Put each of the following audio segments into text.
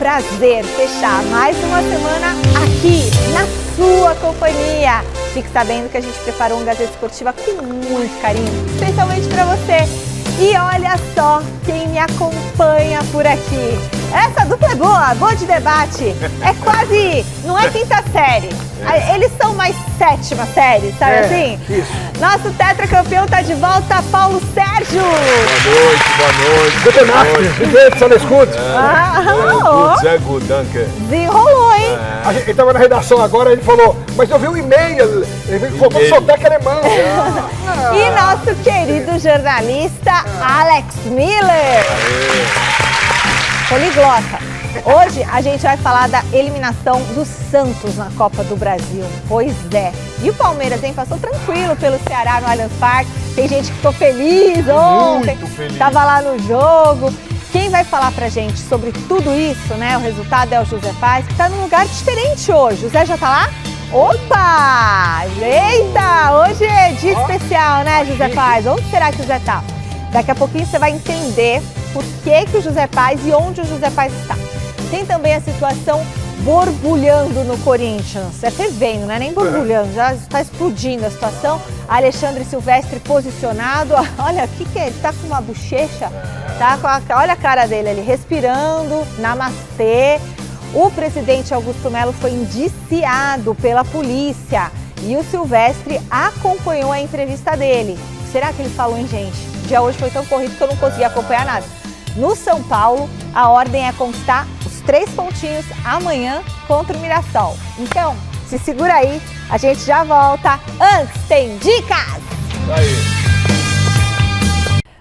prazer fechar mais uma semana aqui na sua companhia. Fique sabendo que a gente preparou um Gazeta Esportiva com muito carinho, especialmente para você. E olha só quem me acompanha por aqui. Essa dupla é boa de debate. É quase, não é quinta série. Eles são mais sétima série, sabe assim? Isso. Nosso tetracampeão tá de volta, Paulo Sérgio. Boa noite. Guten Nacht, wie geht's, alles gut? Sehr gut, danke. Desenrolou, hein? Ele tava na redação agora, ele falou, mas eu vi um e-mail, ele colocou sotaque alemão. E nosso querido jornalista Alex Miller. Poliglota. Hoje a gente vai falar da eliminação do Santos na Copa do Brasil. Pois é. E o Palmeiras, hein? Passou tranquilo pelo Ceará no Allianz Parque. Tem gente que ficou feliz ontem. Muito feliz. Tava lá no jogo. Quem vai falar pra gente sobre tudo isso, né? O resultado é o José Paz, que tá num lugar diferente hoje. O José já tá lá? Opa! Eita! Hoje é dia especial, né, José Paz? Onde será que o José tá? Daqui a pouquinho você vai entender por que o José Paz e onde o José Paz está. Tem também a situação borbulhando no Corinthians. É fervendo, não é nem borbulhando, já está explodindo a situação. Alexandre Silvestre posicionado. Olha, o que é? Ele tá com uma bochecha. Tá com olha a cara dele ali, respirando, namastê. O presidente Augusto Melo foi indiciado pela polícia e o Silvestre acompanhou a entrevista dele. Será que ele falou, hein, gente? O dia hoje foi tão corrido que eu não consegui acompanhar nada. No São Paulo, a ordem é conquistar os 3 pontinhos amanhã contra o Mirassol. Então, se segura aí, a gente já volta. Antes, tem dicas! Aí.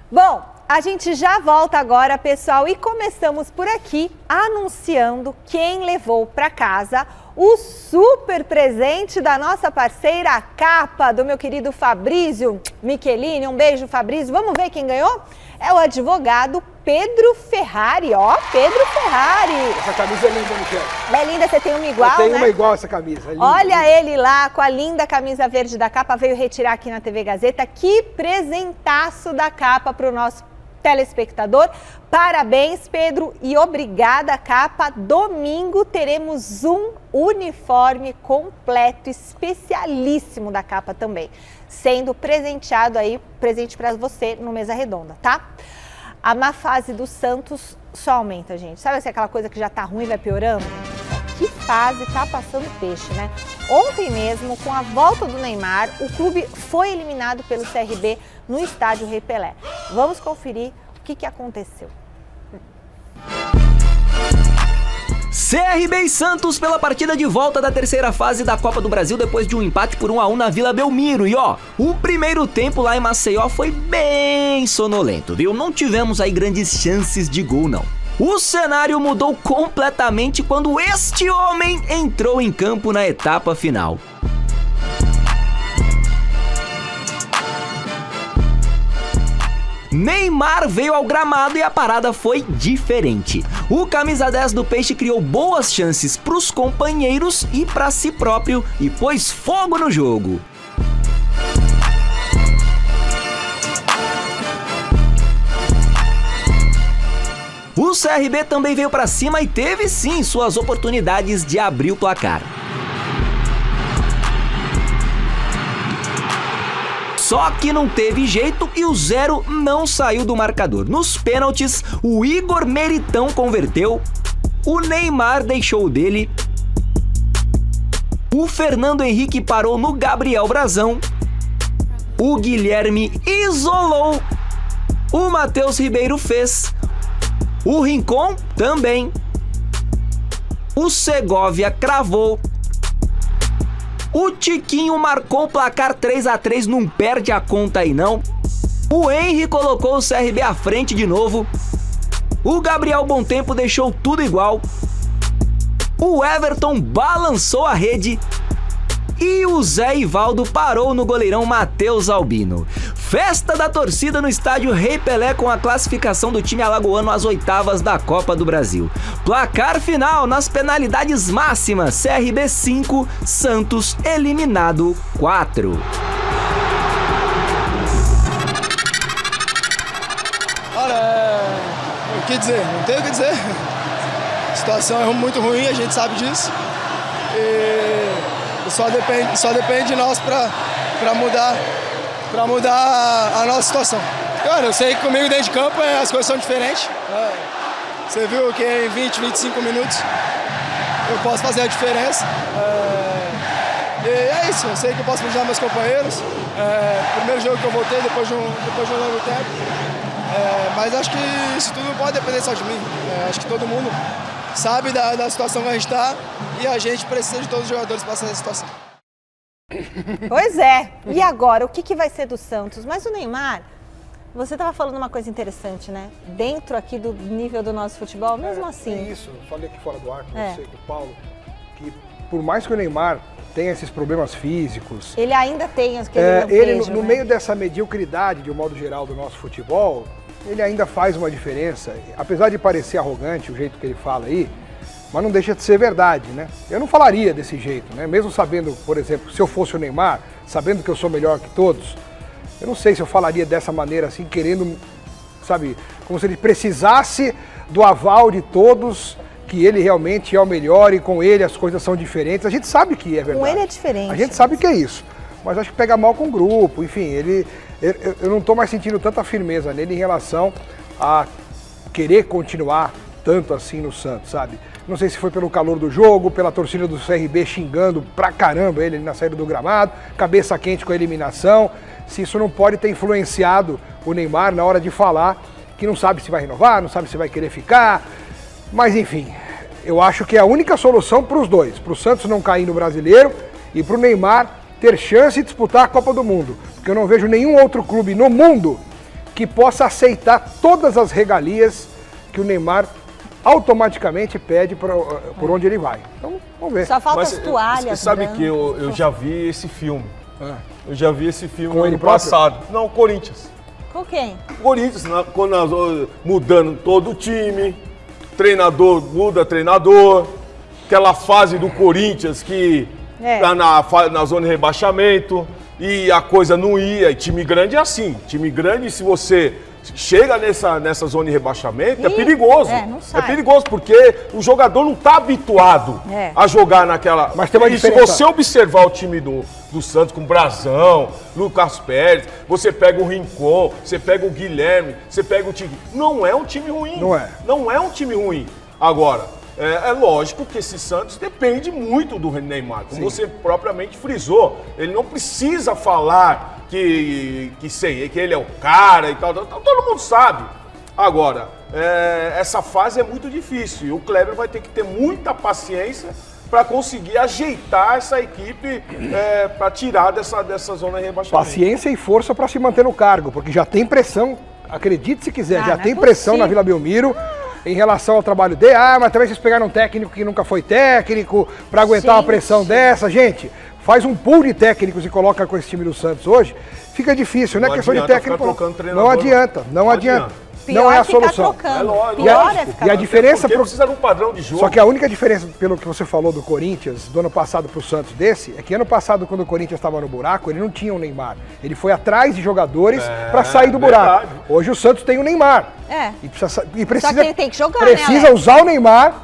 Bom, a gente já volta agora, pessoal, e começamos por aqui anunciando quem levou para casa o super presente da nossa parceira, a capa do meu querido Fabrício Michelini. Um beijo, Fabrício. Vamos ver quem ganhou? É o advogado Pedro Ferrari, ó, Pedro Ferrari. Essa camisa é linda, Michele. É linda, você tem uma igual, Tem né? uma igual essa camisa. É linda, Olha linda. ele lá com a linda camisa verde da capa, veio retirar aqui na TV Gazeta. Que presentaço da capa para o nosso telespectador. Parabéns, Pedro, e obrigada, capa. Domingo teremos um uniforme completo, especialíssimo da capa também, sendo presenteado aí, presente para você no Mesa Redonda, tá? A má fase do Santos só aumenta, gente. Sabe assim, aquela coisa que já tá ruim e vai piorando? Que fase tá passando peixe, né? Ontem mesmo, com a volta do Neymar, o clube foi eliminado pelo CRB no estádio Rei Pelé. Vamos conferir o que aconteceu. CRB e Santos pela partida de volta da terceira fase da Copa do Brasil depois de um empate por 1-1 na Vila Belmiro. E ó, o primeiro tempo lá em Maceió foi bem sonolento, viu? Não tivemos aí grandes chances de gol, não. O cenário mudou completamente quando este homem entrou em campo na etapa final. Neymar veio ao gramado e a parada foi diferente. O camisa 10 do Peixe criou boas chances para os companheiros e para si próprio e pôs fogo no jogo. O CRB também veio para cima e teve sim suas oportunidades de abrir o placar. Só que não teve jeito e o 0 não saiu do marcador. Nos pênaltis, o Igor Meritão converteu, o Neymar deixou o dele, o Fernando Henrique parou no Gabriel Brazão, o Guilherme isolou, o Matheus Ribeiro fez, o Rincon também, o Segovia cravou, o Tiquinho marcou o placar 3-3, não perde a conta aí não. O Henry colocou o CRB à frente de novo. O Gabriel Bontempo deixou tudo igual. O Everton balançou a rede. E o Zé Ivaldo parou no goleirão Matheus Albino. Festa da torcida no estádio Rei Pelé com a classificação do time alagoano às oitavas da Copa do Brasil. Placar final nas penalidades máximas, CRB 5, Santos eliminado 4. Olha, o que dizer? Não tenho o que dizer. A situação é muito ruim, a gente sabe disso. E só depende de nós para mudar a nossa situação. Cara, eu sei que comigo dentro de campo as coisas são diferentes. Você viu que em 20, 25 minutos eu posso fazer a diferença. E é isso, eu sei que eu posso ajudar meus companheiros. Primeiro jogo que eu voltei, depois de um longo tempo. Mas acho que isso tudo não pode depender só de mim. Acho que todo mundo sabe da situação que a gente está e a gente precisa de todos os jogadores para essa situação. Pois é. E agora, o que vai ser do Santos? Mas o Neymar, você estava falando uma coisa interessante, né? Dentro aqui do nível do nosso futebol, mesmo assim. É isso, eu falei aqui fora do ar com você, com o Paulo, que por mais que o Neymar tenha esses problemas físicos... Ele ainda tem aquele no meio dessa mediocridade, de um modo geral, do nosso futebol, ele ainda faz uma diferença. Apesar de parecer arrogante o jeito que ele fala aí, mas não deixa de ser verdade, né? Eu não falaria desse jeito, né? Mesmo sabendo, por exemplo, se eu fosse o Neymar, sabendo que eu sou melhor que todos, eu não sei se eu falaria dessa maneira, assim, querendo, sabe, como se ele precisasse do aval de todos, que ele realmente é o melhor e com ele as coisas são diferentes. A gente sabe que é verdade. Com ele é diferente. A gente sabe que é isso. Mas acho que pega mal com o grupo, enfim, eu não estou mais sentindo tanta firmeza nele em relação a querer continuar tanto assim no Santos, sabe? Não sei se foi pelo calor do jogo, pela torcida do CRB xingando pra caramba ele na saída do gramado, cabeça quente com a eliminação, se isso não pode ter influenciado o Neymar na hora de falar que não sabe se vai renovar, não sabe se vai querer ficar, mas enfim, eu acho que é a única solução para os dois, para o Santos não cair no Brasileiro e para o Neymar ter chance de disputar a Copa do Mundo, porque eu não vejo nenhum outro clube no mundo que possa aceitar todas as regalias que o Neymar automaticamente pede por onde ele vai. Então, vamos ver. Só falta as toalhas. Você sabe que eu já vi esse filme. Eu já vi esse filme Com no ele ano passado. Não, Corinthians. Com quem? Corinthians, quando mudando todo o time, treinador muda treinador, aquela fase do Corinthians que tá na zona de rebaixamento e a coisa não ia. E time grande é assim. Time grande, se você chega nessa zona de rebaixamento, é perigoso. Não sai. É perigoso, porque o jogador não está habituado a jogar naquela... Mas tem uma diferença. Se você observar o time do Santos com Brazão, Lucas Pérez, você pega o Rincon, você pega o Guilherme, você pega o Tigre. Não é um time ruim. Não é. Não é um time ruim. Agora, é lógico que esse Santos depende muito do Neymar. Como você propriamente frisou, ele não precisa falar que ele é o cara e tal, todo mundo sabe. Agora, essa fase é muito difícil e o Kleber vai ter que ter muita paciência para conseguir ajeitar essa equipe para tirar dessa zona de rebaixamento. Paciência e força para se manter no cargo, porque já tem pressão, acredite se quiser, já não tem é pressão possível. na Vila Belmiro em relação ao trabalho dele. Mas também vocês pegaram um técnico que nunca foi técnico para aguentar uma pressão dessa. Gente, faz um pool de técnicos e coloca com esse time do Santos hoje, fica difícil, não é questão de técnico. Não adianta. Pior não é a ficar solução. trocando. Pior é ficar E a diferença precisa de um padrão de jogo. Só que a única diferença, pelo que você falou do Corinthians, do ano passado pro Santos desse, é que ano passado, quando o Corinthians estava no buraco, ele não tinha o Neymar. Ele foi atrás de jogadores para sair do buraco. Hoje o Santos tem o Neymar. E precisa, só que ele tem que jogar, precisa usar o Neymar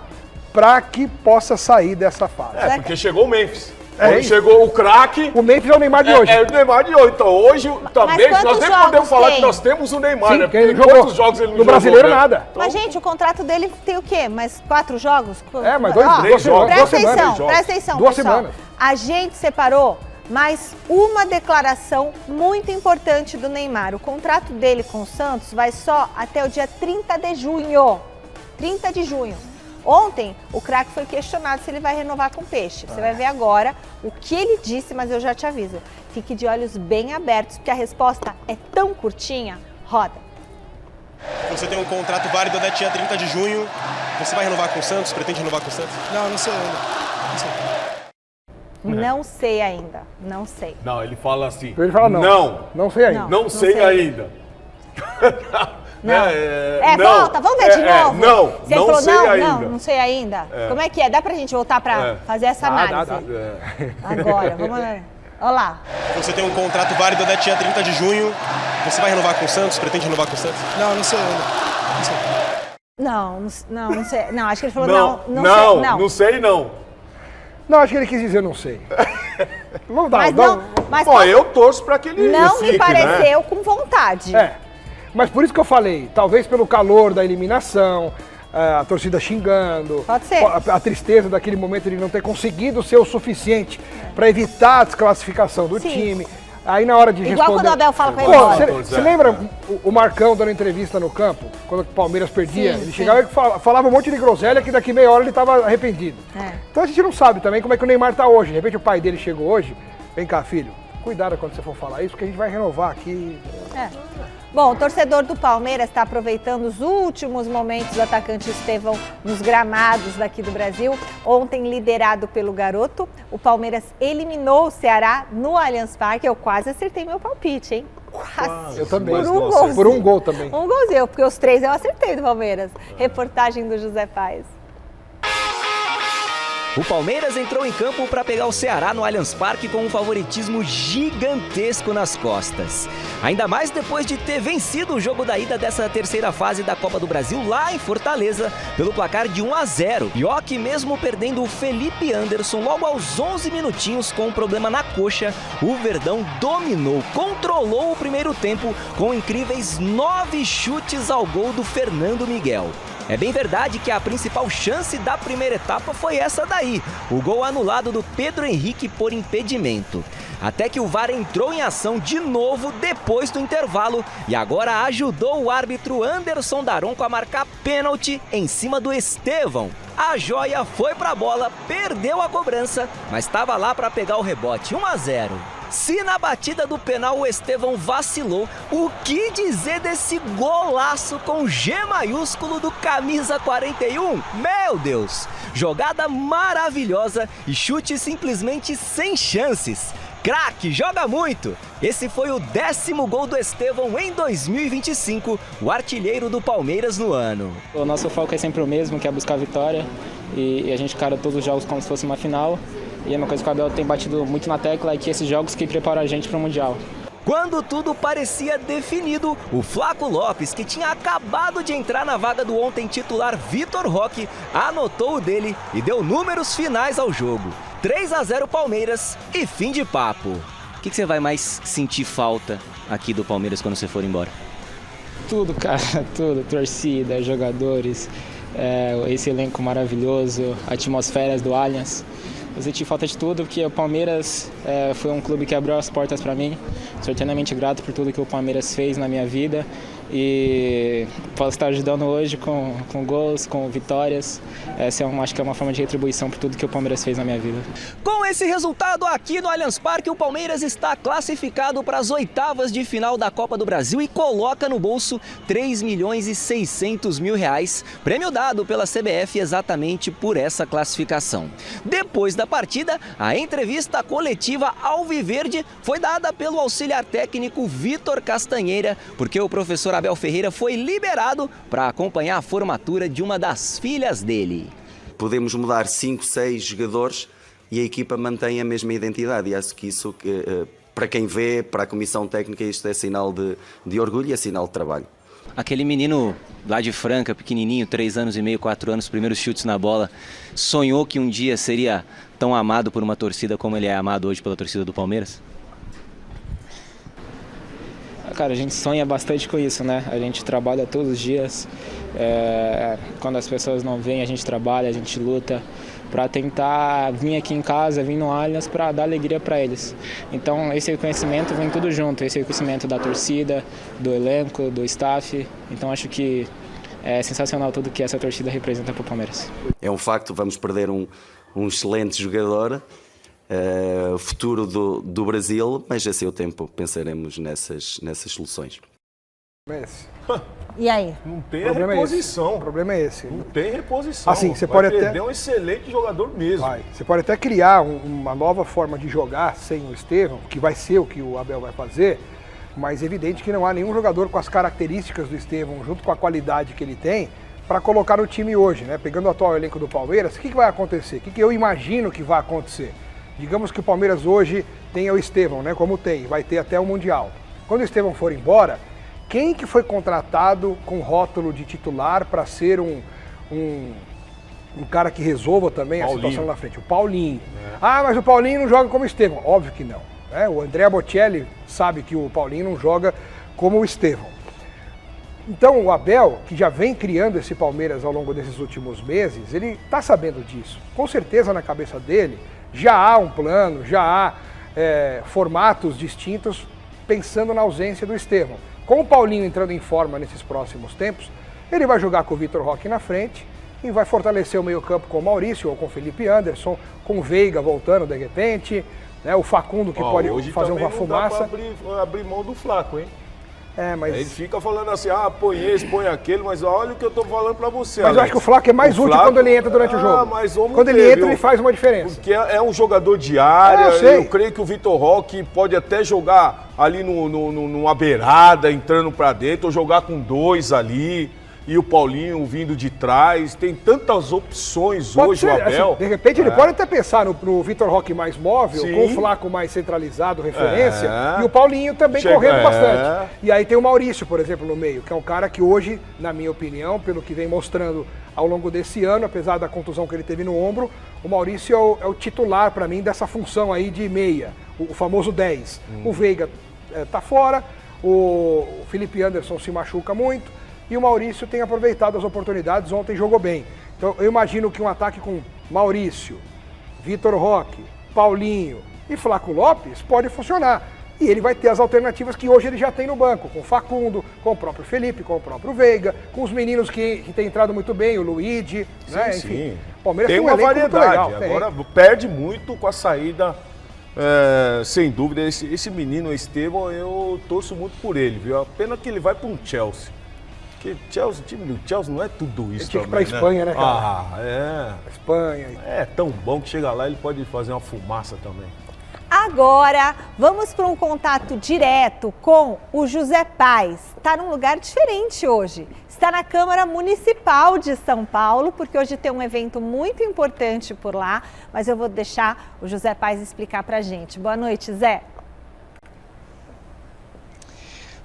para que possa sair dessa fase. Porque chegou o Memphis. Quando chegou o craque... O Memphis é o Neymar de hoje. É o Neymar de hoje. Então hoje também nós nem podemos falar que nós temos o Neymar, Sim, né? porque ele Porque jogou. quantos jogos ele não No Brasileiro, jogou, né? nada. Mas, gente, o contrato dele tem o quê? Mais 4 jogos? Mas três jogos. Presta atenção, Duas pessoal. semanas. A gente separou mais uma declaração muito importante do Neymar. O contrato dele com o Santos vai só até o dia 30 de junho. 30 de junho. Ontem, o craque foi questionado se ele vai renovar com o Peixe. Você vai ver agora o que ele disse, mas eu já te aviso. Fique de olhos bem abertos, porque a resposta é tão curtinha. Roda. Você tem um contrato válido até dia 30 de junho. Você vai renovar com o Santos? Pretende renovar com o Santos? Não sei ainda. Não sei ainda. Não sei. Não, ele fala assim. Ele fala não. Não sei ainda. Não sei ainda. Volta, vamos ver de novo. Você falou sei ainda. não sei ainda. Como é que é? Dá pra gente voltar pra fazer essa análise? Agora, vamos lá. Olha lá. Você tem um contrato válido até dia 30 de junho. Você vai renovar com o Santos? Pretende renovar com o Santos? Não sei ainda. Não sei. Não, acho que ele falou não sei não. Não, acho que ele quis dizer não sei. Não dá, Mas Bom, eu torço para que ele não fique, me pareceu né? com vontade. Mas por isso que eu falei, talvez pelo calor da eliminação, a torcida xingando, Pode ser. a tristeza daquele momento de não ter conseguido ser o suficiente para evitar a desclassificação do time. Aí na hora de Igual responder... quando o Abel fala com ele. Você lembra o Marcão dando entrevista no campo, quando o Palmeiras perdia? Ele chegava e falava um monte de groselha que daqui meia hora ele estava arrependido. Então a gente não sabe também como é que o Neymar está hoje. De repente o pai dele chegou hoje, vem cá filho, cuidado quando você for falar isso, porque a gente vai renovar aqui. Bom, o torcedor do Palmeiras está aproveitando os últimos momentos do atacante Estevão nos gramados daqui do Brasil. Ontem, liderado pelo garoto, o Palmeiras eliminou o Ceará no Allianz Parque. Eu quase acertei meu palpite, hein? Quase. Eu também. Por um gol também. Um golzinho, porque os 3 eu acertei do Palmeiras. Reportagem do José Paes. O Palmeiras entrou em campo para pegar o Ceará no Allianz Parque com um favoritismo gigantesco nas costas. Ainda mais depois de ter vencido o jogo da ida dessa terceira fase da Copa do Brasil lá em Fortaleza pelo placar de 1-0. Pior que mesmo perdendo o Felipe Anderson logo aos 11 minutinhos com um problema na coxa, o Verdão dominou, controlou o primeiro tempo com incríveis 9 chutes ao gol do Fernando Miguel. É bem verdade que a principal chance da primeira etapa foi essa daí, o gol anulado do Pedro Henrique por impedimento. Até que o VAR entrou em ação de novo depois do intervalo e agora ajudou o árbitro Anderson Daronco a marcar pênalti em cima do Estevão. A joia foi pra bola, perdeu a cobrança, mas estava lá para pegar o rebote, 1-0. Se na batida do penal o Estevão vacilou, o que dizer desse golaço com G maiúsculo do camisa 41? Meu Deus! Jogada maravilhosa e chute simplesmente sem chances. Craque, joga muito! Esse foi o 10º gol do Estevão em 2025, o artilheiro do Palmeiras no ano. O nosso foco é sempre o mesmo, que é buscar a vitória, e a gente encara todos os jogos como se fosse uma final. E uma coisa que o Abel tem batido muito na tecla é que esses jogos que preparam a gente para o Mundial. Quando tudo parecia definido, o Flaco Lopes, que tinha acabado de entrar na vaga do ontem titular Vitor Roque, anotou o dele e deu números finais ao jogo. 3-0 Palmeiras e fim de papo. O que você vai mais sentir falta aqui do Palmeiras quando você for embora? Tudo, cara, tudo. Torcida, jogadores, esse elenco maravilhoso, atmosferas do Allianz. Eu senti falta de tudo, porque o Palmeiras foi um clube que abriu as portas para mim. Sou eternamente grato por tudo que o Palmeiras fez na minha vida. E posso estar ajudando hoje com gols, com vitórias. Essa acho que é uma forma de retribuição por tudo que o Palmeiras fez na minha vida. Com esse resultado aqui no Allianz Parque, o Palmeiras está classificado para as oitavas de final da Copa do Brasil e coloca no bolso R$3.600.000, prêmio dado pela CBF exatamente por essa classificação. Depois da partida, a entrevista coletiva alviverde foi dada pelo auxiliar técnico Vitor Castanheira, porque o professor Abel Ferreira foi liberado para acompanhar a formatura de uma das filhas dele. Podemos mudar 5, 6 jogadores e a equipa mantém a mesma identidade. E acho que isso, para quem vê, para a comissão técnica, isto é sinal de orgulho e é sinal de trabalho. Aquele menino lá de Franca, pequenininho, 3 anos e meio, 4 anos, primeiros chutes na bola, sonhou que um dia seria tão amado por uma torcida como ele é amado hoje pela torcida do Palmeiras? Cara, a gente sonha bastante com isso, né? A gente trabalha todos os dias. Quando as pessoas não vêm, a gente trabalha, a gente luta para tentar vir aqui em casa, vir no Allianz para dar alegria para eles. Então esse reconhecimento vem tudo junto, esse reconhecimento da torcida, do elenco, do staff. Então acho que é sensacional tudo que essa torcida representa para o Palmeiras. É um facto, vamos perder um excelente jogador. Futuro do Brasil, mas a seu tempo pensaremos nessas soluções. E aí? Não tem reposição. O problema é esse. Não tem reposição. Assim, você pode perder até um excelente jogador mesmo. Você pode até criar uma nova forma de jogar sem o Estevão, que vai ser o que o Abel vai fazer, mas é evidente que não há nenhum jogador com as características do Estevão, junto com a qualidade que ele tem, para colocar no time hoje, né? Pegando o atual elenco do Palmeiras, o que vai acontecer? O que eu imagino que vai acontecer? Digamos que o Palmeiras hoje tenha o Estevão, né? Como tem, vai ter até o Mundial. Quando o Estevão for embora, quem que foi contratado com rótulo de titular para ser um cara que resolva também a situação lá na frente? O Paulinho. Ah, mas o Paulinho não joga como o Estevão. Óbvio que não. Né? O Andrea Bocelli sabe que o Paulinho não joga como o Estevão. Então o Abel, que já vem criando esse Palmeiras ao longo desses últimos meses, ele está sabendo disso. Com certeza na cabeça dele já há um plano, já há formatos distintos pensando na ausência do Estevão. Com o Paulinho entrando em forma nesses próximos tempos, ele vai jogar com o Vitor Roque na frente e vai fortalecer o meio-campo com o Maurício ou com o Felipe Anderson, com o Veiga voltando de repente, né, o Facundo que pode fazer uma fumaça. Hoje também não dá pra abrir mão do Flaco, hein? Mas... Ele fica falando assim, põe esse, põe aquele, mas olha o que eu tô falando pra você, Mas eu acho que o Flaco é mais útil quando ele entra durante o jogo. Mas quando ele entra, ele faz uma diferença. Porque é um jogador de área, eu creio que o Vitor Roque pode até jogar ali numa beirada, entrando pra dentro, ou jogar com 2 ali, e o Paulinho vindo de trás. Tem tantas opções pode hoje, ser, o Abel. Assim, de repente ele pode até pensar no Vitor Roque mais móvel, com o Flaco mais centralizado, referência, e o Paulinho também correndo bastante. E aí tem o Maurício, por exemplo, no meio, que é um cara que hoje, na minha opinião, pelo que vem mostrando ao longo desse ano, apesar da contusão que ele teve no ombro, o Maurício é o titular para mim dessa função aí de meia, o famoso 10. O Veiga tá fora, o Felipe Anderson se machuca muito, e o Maurício tem aproveitado as oportunidades, ontem jogou bem. Então eu imagino que um ataque com Maurício, Vitor Roque, Paulinho e Flaco Lopes pode funcionar. E ele vai ter as alternativas que hoje ele já tem no banco, com o Facundo, com o próprio Felipe, com o próprio Veiga, com os meninos que tem entrado muito bem, o Luigi, né? Enfim, sim. O Palmeiras tem um uma elenco variedade. muito legal. Agora perde muito com a saída, sem dúvida. Esse menino, Estevão, eu torço muito por ele, viu? A pena que ele vai para um Chelsea. Porque o time do Chelsea não é tudo isso. Ele tinha que ir também, pra Espanha, né, cara? Espanha. É tão bom que chega lá ele pode fazer uma fumaça também. Agora, vamos para um contato direto com o José Paes. Está num lugar diferente hoje. Está na Câmara Municipal de São Paulo, porque hoje tem um evento muito importante por lá, mas eu vou deixar o José Paes explicar para a gente. Boa noite, Zé.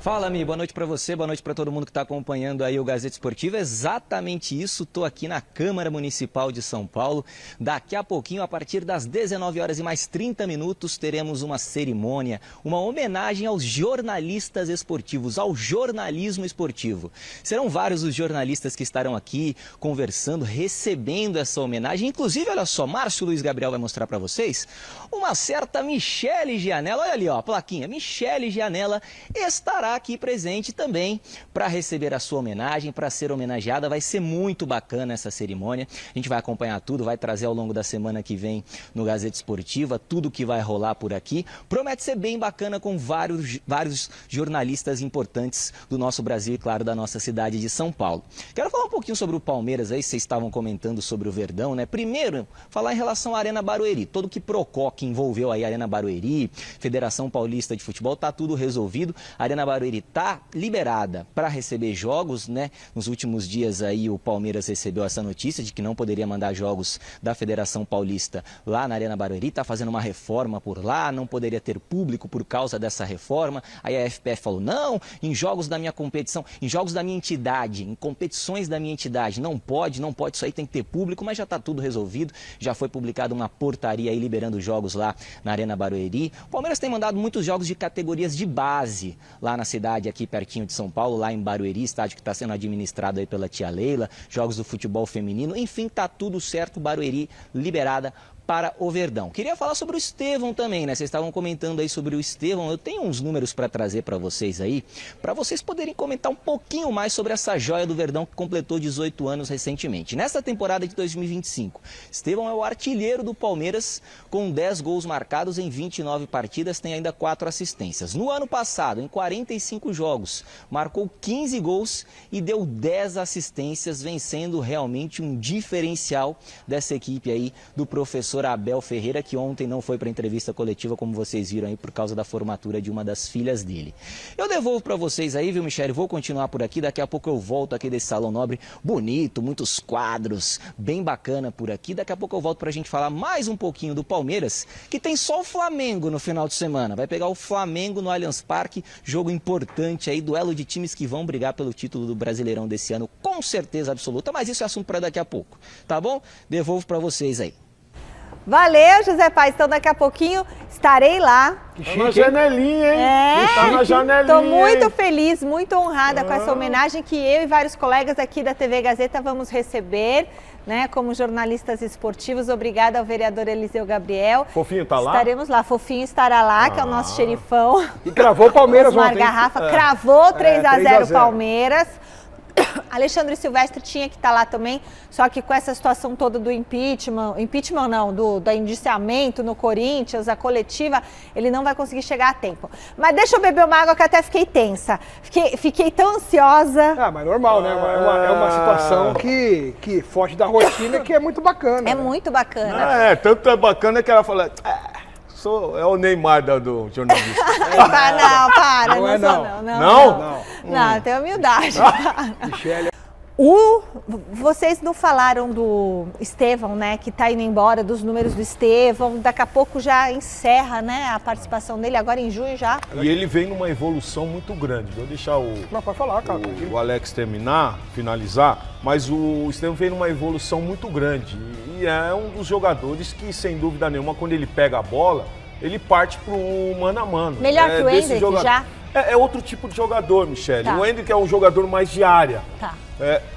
Fala, Mi, boa noite para você, boa noite para todo mundo que está acompanhando aí o Gazeta Esportiva. Exatamente isso, estou aqui na Câmara Municipal de São Paulo. Daqui a pouquinho, a partir das 19 horas e mais 30 minutos, teremos uma cerimônia, uma homenagem aos jornalistas esportivos, ao jornalismo esportivo. Serão vários os jornalistas que estarão aqui conversando, recebendo essa homenagem. Inclusive, olha só, Márcio Luiz Gabriel vai mostrar para vocês uma certa Michele Gianella. Olha ali, ó, a plaquinha. Michele Gianella estará aqui presente também para receber a sua homenagem, para ser homenageada. Vai ser muito bacana essa cerimônia. A gente vai acompanhar tudo, vai trazer ao longo da semana que vem no Gazeta Esportiva tudo que vai rolar por aqui. Promete ser bem bacana com vários jornalistas importantes do nosso Brasil e, claro, da nossa cidade de São Paulo. Quero falar um pouquinho sobre o Palmeiras aí, vocês estavam comentando sobre o Verdão, né? Primeiro, falar em relação à Arena Barueri. Todo que PROCON que envolveu aí a Arena Barueri, Federação Paulista de Futebol, tá tudo resolvido. A Arena Barueri está liberada para receber jogos, né? Nos últimos dias aí o Palmeiras recebeu essa notícia de que não poderia mandar jogos da Federação Paulista lá na Arena Barueri, está fazendo uma reforma por lá, não poderia ter público por causa dessa reforma. Aí a FPF falou, não, em jogos da minha competição, em jogos da minha entidade, em competições da minha entidade, não pode, isso aí tem que ter público, mas já está tudo resolvido, já foi publicada uma portaria aí liberando jogos lá na Arena Barueri. O Palmeiras tem mandado muitos jogos de categorias de base lá na cidade, aqui pertinho de São Paulo, lá em Barueri, estádio que está sendo administrado aí pela tia Leila, jogos do futebol feminino, enfim, tá tudo certo, Barueri liberada para o Verdão. Queria falar sobre o Estevão também, né? Vocês estavam comentando aí sobre o Estevão. Eu tenho uns números para trazer para vocês aí, para vocês poderem comentar um pouquinho mais sobre essa joia do Verdão que completou 18 anos recentemente. Nessa temporada de 2025, Estevão é o artilheiro do Palmeiras com 10 gols marcados em 29 partidas, tem ainda 4 assistências. No ano passado, em 45 jogos, marcou 15 gols e deu 10 assistências, vencendo realmente um diferencial dessa equipe aí do professor treinador Abel Ferreira, que ontem não foi para a entrevista coletiva, como vocês viram aí, por causa da formatura de uma das filhas dele. Eu devolvo para vocês aí, viu, Michele? Vou continuar por aqui, daqui a pouco eu volto aqui desse Salão Nobre bonito, muitos quadros, bem bacana por aqui. Daqui a pouco eu volto para a gente falar mais um pouquinho do Palmeiras, que tem só o Flamengo no final de semana. Vai pegar o Flamengo no Allianz Parque, jogo importante aí, duelo de times que vão brigar pelo título do Brasileirão desse ano, com certeza absoluta, mas isso é assunto para daqui a pouco, tá bom? Devolvo para vocês aí. Valeu, José Paes. Então daqui a pouquinho estarei lá. Que chique, tá na janelinha, hein? Tá na janelinha. Estou muito feliz, muito honrada com essa homenagem que eu e vários colegas aqui da TV Gazeta vamos receber, né, como jornalistas esportivos. Obrigada ao vereador Eliseu Gabriel. Fofinho tá lá? Estaremos lá. Fofinho estará lá, que é o nosso xerifão. E cravou o Palmeiras Osmar ontem. Garrafa, cravou 3-0 3-0 Palmeiras. Alexandre Silvestre tinha que estar lá também, só que com essa situação toda do impeachment não, do indiciamento no Corinthians, a coletiva, ele não vai conseguir chegar a tempo. Mas deixa eu beber uma água que até fiquei tensa. Fiquei tão ansiosa. Ah, mas normal, né? É uma situação que foge da rotina e que é muito bacana. É, né? Muito bacana. Tanto é bacana que ela fala... É o Neymar do jornalista. Não, tem humildade. Michele. Vocês não falaram do Estevão, né, que tá indo embora, dos números do Estevão, daqui a pouco já encerra, né, a participação dele, agora em junho já. E ele vem numa evolução muito grande. Vou deixar pode falar, cara, o Alex finalizar, mas o Estevão vem numa evolução muito grande e é um dos jogadores que, sem dúvida nenhuma, quando ele pega a bola, ele parte pro mano a mano. Melhor que o Hendrick já? É outro tipo de jogador, Michele. Tá. O Hendrick é um jogador mais de área. Tá.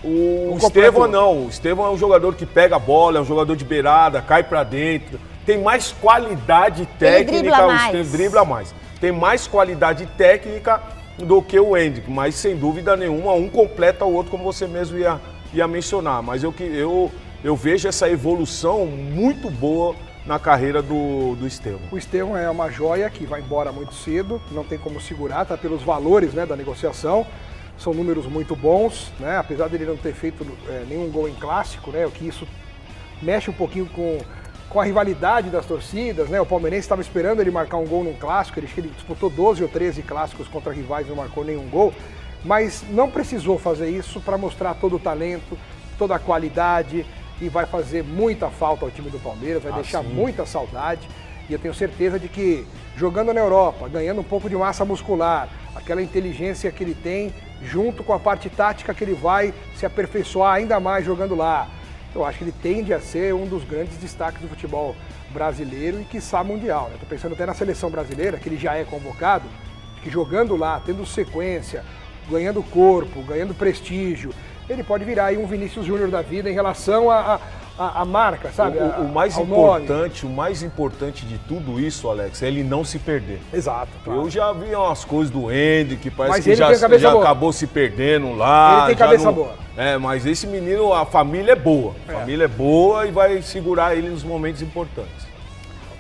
O Estevão não. O Estevão é um jogador que pega a bola, é um jogador de beirada, cai pra dentro. Tem mais qualidade técnica. Ele dribla mais. Tem mais qualidade técnica do que o Hendrick. Mas, sem dúvida nenhuma, um completa o outro, como você mesmo ia mencionar. Mas eu vejo essa evolução muito boa na carreira do Estevão. O Estevão é uma joia que vai embora muito cedo, não tem como segurar, tá pelos valores, né, da negociação. São números muito bons, né? Apesar dele não ter feito nenhum gol em clássico, né? O que isso mexe um pouquinho com a rivalidade das torcidas, né? O palmeirense estava esperando ele marcar um gol num clássico, ele disputou 12 ou 13 clássicos contra rivais e não marcou nenhum gol, mas não precisou fazer isso para mostrar todo o talento, toda a qualidade, e vai fazer muita falta ao time do Palmeiras, vai deixar muita saudade, e eu tenho certeza de que jogando na Europa, ganhando um pouco de massa muscular, aquela inteligência que ele tem, junto com a parte tática que ele vai se aperfeiçoar ainda mais jogando lá. Eu acho que ele tende a ser um dos grandes destaques do futebol brasileiro e quiçá mundial. Estou pensando até na seleção brasileira, que ele já é convocado, que jogando lá, tendo sequência, ganhando corpo, ganhando prestígio, ele pode virar aí um Vinícius Júnior da vida em relação à marca, sabe? O mais importante de tudo isso, Alex, é ele não se perder. Exato. Claro. Eu já vi umas coisas do Hendrick, que parece mas que já acabou se perdendo lá. Ele tem cabeça boa. Mas esse menino, a família é boa. A família é boa e vai segurar ele nos momentos importantes.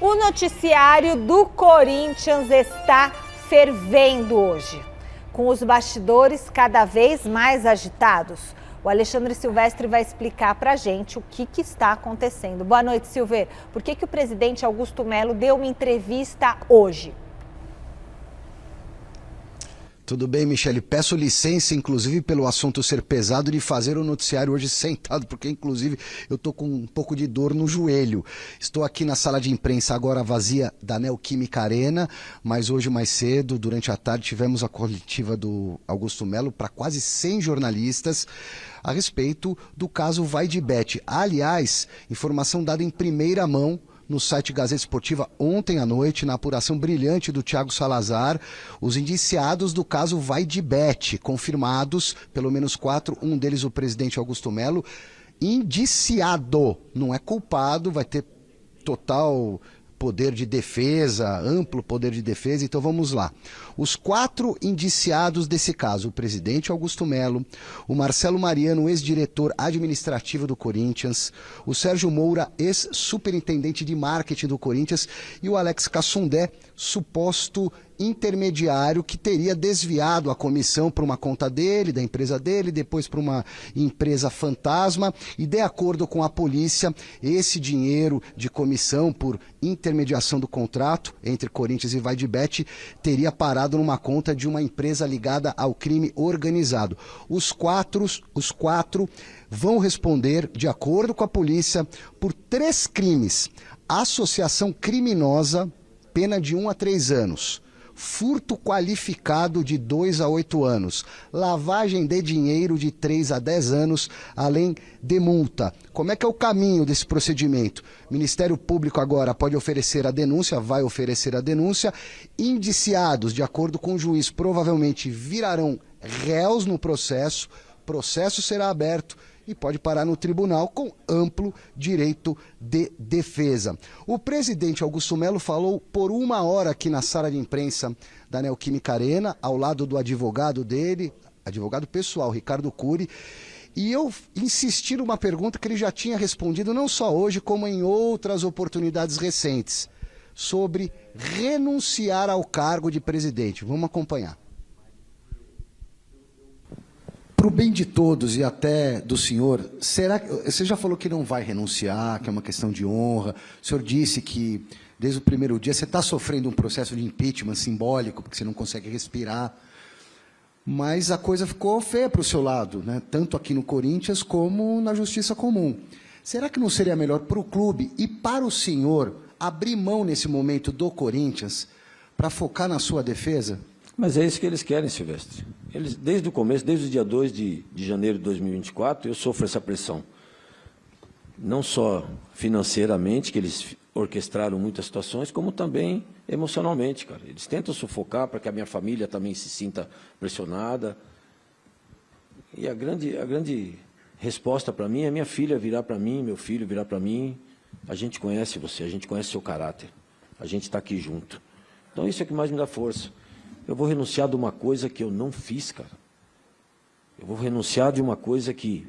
O noticiário do Corinthians está fervendo hoje, com os bastidores cada vez mais agitados. O Alexandre Silvestre vai explicar para a gente o que está acontecendo. Boa noite, Silver. Por que o presidente Augusto Melo deu uma entrevista hoje? Tudo bem, Michele. Peço licença, inclusive, pelo assunto ser pesado, de fazer o noticiário hoje sentado, porque, inclusive, eu estou com um pouco de dor no joelho. Estou aqui na sala de imprensa agora vazia da Neoquímica Arena, mas hoje mais cedo, durante a tarde, tivemos a coletiva do Augusto Melo para quase 100 jornalistas a respeito do caso Vai de Bet. Aliás, informação dada em primeira mão no site Gazeta Esportiva ontem à noite, na apuração brilhante do Thiago Salazar, os indiciados do caso Vai de Bet, confirmados, pelo menos 4, um deles o presidente Augusto Melo, indiciado, não é culpado, vai ter total poder de defesa, amplo poder de defesa. Então vamos lá. Os 4 indiciados desse caso, o presidente Augusto Melo, o Marcelo Mariano, ex-diretor administrativo do Corinthians, o Sérgio Moura, ex-superintendente de marketing do Corinthians, e o Alex Cassundé, suposto intermediário que teria desviado a comissão para uma conta dele, da empresa dele, depois para uma empresa fantasma, e de acordo com a polícia, esse dinheiro de comissão por intermediação do contrato entre Corinthians e Vaidbet teria parado numa conta de uma empresa ligada ao crime organizado. Os quatro vão responder, de acordo com a polícia, por 3 crimes: associação criminosa, pena de 1 a 3 anos, furto qualificado de 2 a 8 anos, lavagem de dinheiro de 3 a 10 anos, além de multa. Como é que é o caminho desse procedimento? O Ministério Público agora pode oferecer a denúncia, vai oferecer a denúncia. Indiciados, de acordo com o juiz, provavelmente virarão réus no processo. O processo será aberto e pode parar no tribunal com amplo direito de defesa. O presidente Augusto Melo falou por 1 hora aqui na sala de imprensa da Neoquímica Arena, ao lado do advogado dele, advogado pessoal, Ricardo Cury, e eu insisti numa pergunta que ele já tinha respondido não só hoje, como em outras oportunidades recentes, sobre renunciar ao cargo de presidente. Vamos acompanhar. Para o bem de todos e até do senhor, será que você já falou que não vai renunciar, que é uma questão de honra? O senhor disse que desde o primeiro dia você está sofrendo um processo de impeachment simbólico, porque você não consegue respirar. Mas a coisa ficou feia para o seu lado, né? Tanto aqui no Corinthians como na Justiça Comum. Será que não seria melhor para o clube e para o senhor abrir mão nesse momento do Corinthians para focar na sua defesa? Mas é isso que eles querem, Silvestre. Eles, desde o começo, desde o dia 2 de janeiro de 2024, eu sofro essa pressão. Não só financeiramente, que eles orquestraram muitas situações, como também emocionalmente, cara. Eles tentam sufocar para que a minha família também se sinta pressionada. E a grande resposta para mim é minha filha virar para mim, meu filho virar para mim. A gente conhece você, a gente conhece seu caráter. A gente está aqui junto. Então isso é o que mais me dá força. Eu vou renunciar de uma coisa que eu não fiz, cara. Eu vou renunciar de uma coisa que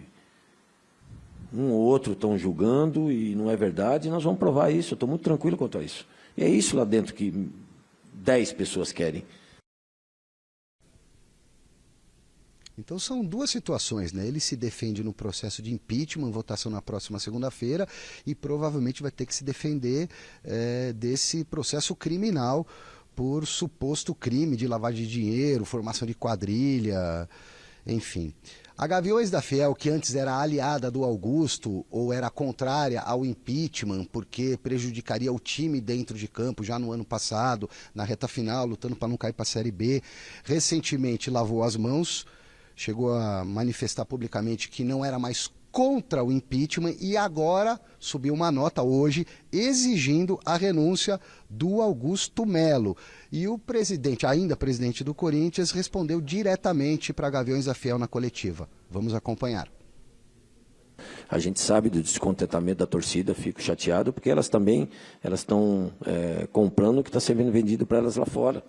um ou outro estão julgando e não é verdade, e nós vamos provar isso. Eu estou muito tranquilo quanto a isso. E é isso lá dentro que 10 pessoas querem. Então são duas situações, né? Ele se defende no processo de impeachment, votação na próxima segunda-feira, e provavelmente vai ter que se defender desse processo criminal por suposto crime de lavagem de dinheiro, formação de quadrilha, enfim. A Gaviões da Fiel, que antes era aliada do Augusto ou era contrária ao impeachment porque prejudicaria o time dentro de campo já no ano passado, na reta final, lutando para não cair para a Série B, recentemente lavou as mãos, chegou a manifestar publicamente que não era mais contra o impeachment e agora subiu uma nota hoje exigindo a renúncia do Augusto Melo. E o presidente, ainda presidente do Corinthians, respondeu diretamente para Gaviões da Fiel na coletiva. Vamos acompanhar. A gente sabe do descontentamento da torcida, fico chateado, porque elas também estão comprando o que está sendo vendido para elas lá fora.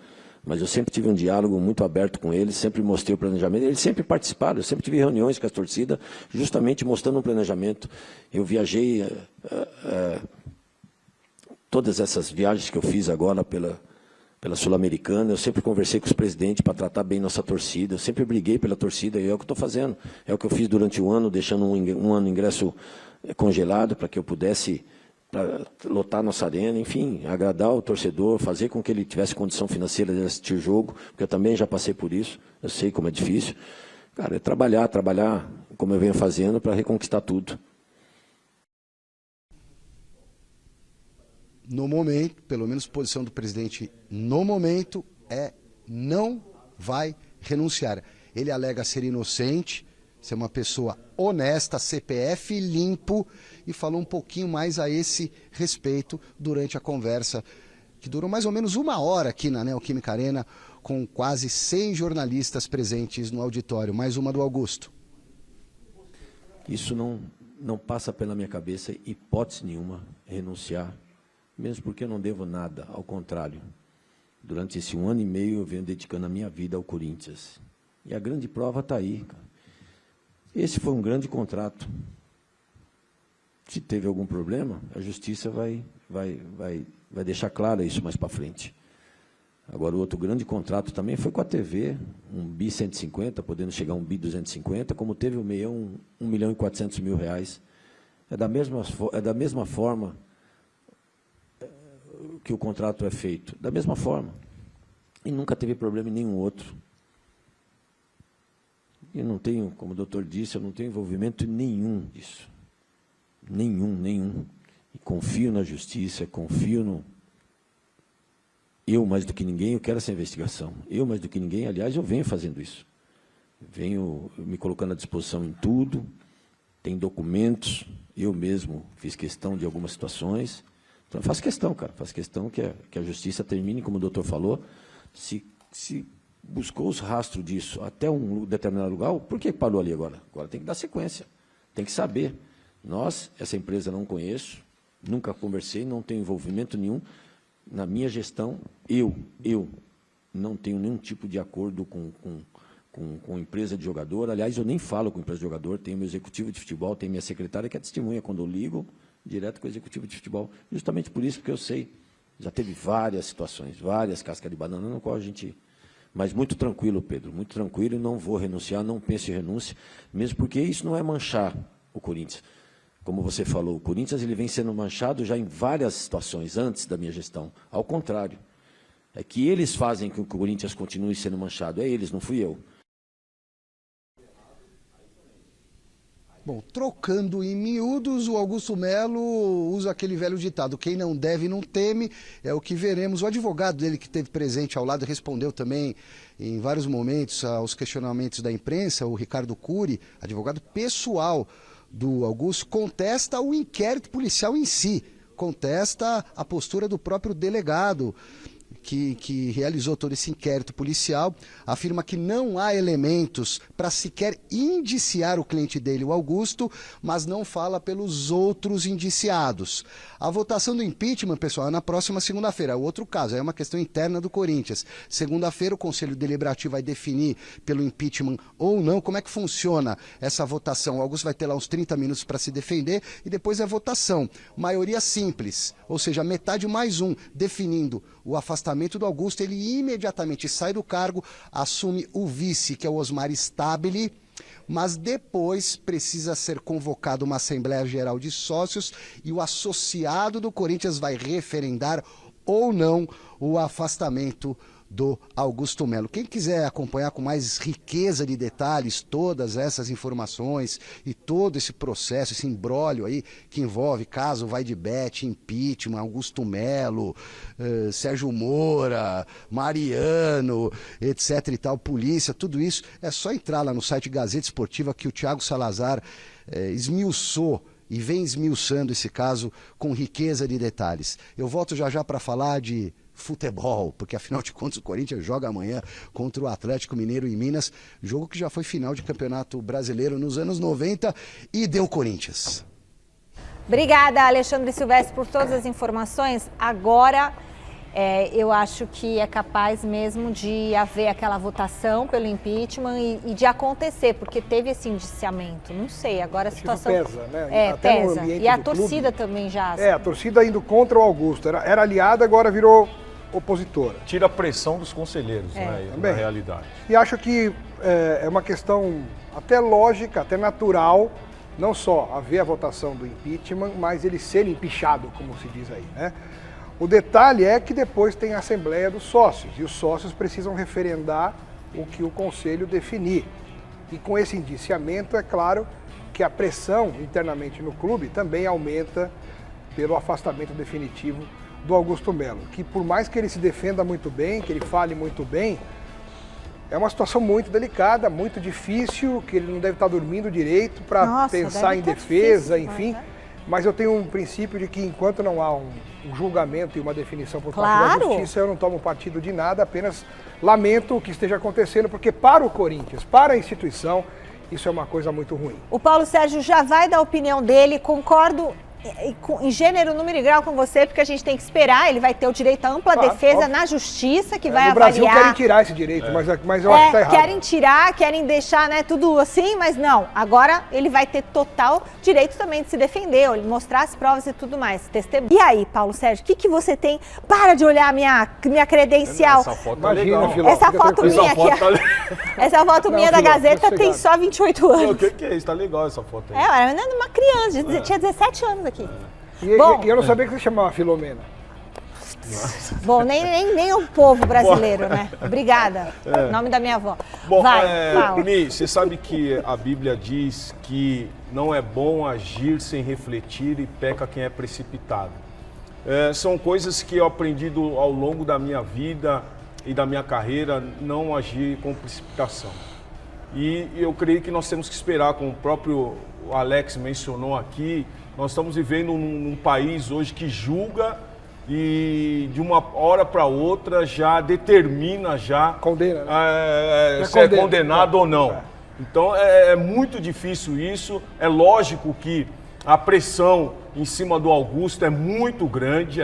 Mas eu sempre tive um diálogo muito aberto com eles, sempre mostrei o planejamento. Eles sempre participaram, eu sempre tive reuniões com a torcida, justamente mostrando um planejamento. Eu viajei, todas essas viagens que eu fiz agora pela Sul-Americana, eu sempre conversei com os presidentes para tratar bem nossa torcida, eu sempre briguei pela torcida, e é o que estou fazendo. É o que eu fiz durante o ano, deixando um ano ingresso congelado para que eu pudesse lotar nossa arena, enfim, agradar o torcedor, fazer com que ele tivesse condição financeira de assistir o jogo, porque eu também já passei por isso, eu sei como é difícil. Cara, é trabalhar como eu venho fazendo para reconquistar tudo. No momento, pelo menos posição do presidente no momento, não vai renunciar. Ele alega ser inocente, ser uma pessoa honesta, CPF limpo, e falou um pouquinho mais a esse respeito durante a conversa, que durou mais ou menos 1 hora aqui na Neoquímica Arena, com quase 100 jornalistas presentes no auditório. Mais uma do Augusto. Isso não passa pela minha cabeça, hipótese nenhuma, renunciar, mesmo porque eu não devo nada, ao contrário. Durante esse 1 ano e meio eu venho dedicando a minha vida ao Corinthians. E a grande prova está aí, cara. Esse foi um grande contrato. Se teve algum problema, a justiça vai deixar claro isso mais para frente. Agora, o outro grande contrato também foi com a TV, um bi 150, podendo chegar a um bi 250, como teve o Meião, 1.400.000 reais. É da mesma forma que o contrato é feito, da mesma forma. E nunca teve problema em nenhum outro. E não tenho, como o doutor disse, eu não tenho envolvimento nenhum disso. Nenhum. E confio na justiça, confio no... Eu, mais do que ninguém, eu quero essa investigação. Eu, mais do que ninguém, aliás, eu venho fazendo isso. Venho me colocando à disposição em tudo, tem documentos, eu mesmo fiz questão de algumas situações. Então, faço questão, cara, faço questão que a justiça termine, como o doutor falou, se buscou os rastros disso até um determinado lugar, por que parou ali agora? Agora tem que dar sequência, tem que saber. Essa empresa não conheço, nunca conversei, não tenho envolvimento nenhum. Na minha gestão, eu não tenho nenhum tipo de acordo com empresa de jogador. Aliás, eu nem falo com empresa de jogador, tenho meu executivo de futebol, tenho minha secretária que é testemunha quando eu ligo direto com o executivo de futebol. Justamente por isso, porque eu sei, já teve várias situações, várias cascas de banana, no qual a gente... Mas muito tranquilo, Pedro, muito tranquilo, não vou renunciar, não penso em renúncia, mesmo porque isso não é manchar o Corinthians. Como você falou, o Corinthians ele vem sendo manchado já em várias situações antes da minha gestão. Ao contrário, é que eles fazem com que o Corinthians continue sendo manchado. É eles, não fui eu. Bom, trocando em miúdos, o Augusto Melo usa aquele velho ditado, quem não deve não teme, é o que veremos. O advogado dele que esteve presente ao lado respondeu também em vários momentos aos questionamentos da imprensa, o Ricardo Cury, advogado pessoal do Augusto, contesta o inquérito policial em si, contesta a postura do próprio delegado que realizou todo esse inquérito policial, afirma que não há elementos para sequer indiciar o cliente dele, o Augusto, mas não fala pelos outros indiciados. A votação do impeachment, pessoal, é na próxima segunda-feira, é outro caso, é uma questão interna do Corinthians. Segunda-feira o Conselho Deliberativo vai definir pelo impeachment ou não, como é que funciona essa votação. O Augusto vai ter lá uns 30 minutos para se defender e depois é votação. Maioria simples, ou seja, metade mais um, definindo o afastamento do Augusto, ele imediatamente sai do cargo, assume o vice, que é o Osmar Stabile, mas depois precisa ser convocada uma Assembleia Geral de Sócios e o associado do Corinthians vai referendar ou não o afastamento do Augusto Melo. Quem quiser acompanhar com mais riqueza de detalhes todas essas informações e todo esse processo, esse imbróglio aí que envolve caso vai de bet, impeachment, Augusto Melo, Sérgio Moura, Mariano, etc e tal, polícia, tudo isso, é só entrar lá no site Gazeta Esportiva que o Thiago Salazar esmiuçou e vem esmiuçando esse caso com riqueza de detalhes. Eu volto já para falar de futebol, porque afinal de contas o Corinthians joga amanhã contra o Atlético Mineiro em Minas, jogo que já foi final de Campeonato Brasileiro nos anos 90 e deu Corinthians. Obrigada, Alexandre Silvestre, por todas as informações. Agora, eu acho que é capaz mesmo de haver aquela votação pelo impeachment e de acontecer, porque teve esse indiciamento. Não sei, agora a situação... Isso pesa, né? Até pesa. E a torcida também já... a torcida indo contra o Augusto. Era aliada, agora virou opositora. Tira a pressão dos conselheiros, né? Na realidade. E acho que é uma questão até lógica, até natural, não só haver a votação do impeachment, mas ele ser empichado, como se diz aí, né? O detalhe é que depois tem a Assembleia dos Sócios, e os sócios precisam referendar o que o Conselho definir. E com esse indiciamento, é claro que a pressão internamente no clube também aumenta pelo afastamento definitivo do Augusto Melo, que por mais que ele se defenda muito bem, que ele fale muito bem, é uma situação muito delicada, muito difícil, que ele não deve estar dormindo direito para pensar em defesa, enfim. Mas eu tenho um princípio de que enquanto não há um julgamento e uma definição por parte da Justiça, eu não tomo partido de nada, apenas lamento o que esteja acontecendo, porque para o Corinthians, para a instituição, isso é uma coisa muito ruim. O Paulo Sérgio já vai dar a opinião dele, concordo em gênero, número e grau com você, porque a gente tem que esperar, ele vai ter o direito à ampla defesa óbvio. na justiça, que vai no avaliar. No Brasil querem tirar esse direito, mas eu acho que tá errado. Querem tirar, querem deixar, né, tudo assim, mas não. Agora ele vai ter total direito também de se defender, mostrar as provas e tudo mais. Testemunho. E aí, Paulo Sérgio, o que você tem? Para de olhar minha credencial. Essa foto tá legal. Essa foto minha aqui. Essa foto minha da Gazeta tem só 28 anos. O que é isso? Tá legal essa foto aí. Eu era uma criança, tinha 17 anos aqui. E eu não sabia que você chamava Filomena. Bom, nem o povo brasileiro, né? Obrigada. Nome da minha avó. Bom, fala. Mi, você sabe que a Bíblia diz que não é bom agir sem refletir e peca quem é precipitado. São coisas que eu aprendi ao longo da minha vida e da minha carreira, não agir com precipitação. E eu creio que nós temos que esperar, como o próprio Alex mencionou aqui, nós estamos vivendo num país hoje que julga e de uma hora para outra já determina, condena, né? Se é condenado ou não. Então é muito difícil isso. É lógico que a pressão em cima do Augusto é muito grande,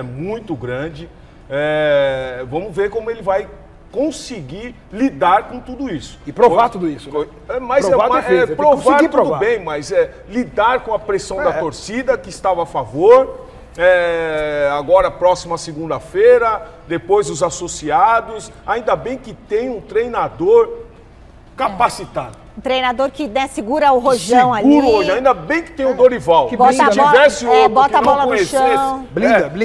vamos ver como ele vai conseguir lidar com tudo isso. E provar tudo isso. Né? Mas provar tudo bem, mas lidar com a pressão da torcida que estava a favor. Agora, próxima segunda-feira, depois os associados. Ainda bem que tem um treinador capacitado. Um treinador que segura o rojão ali. Segura o rojão. Ainda bem que tem o Dorival. Que se tivesse outro bota que não conhecesse,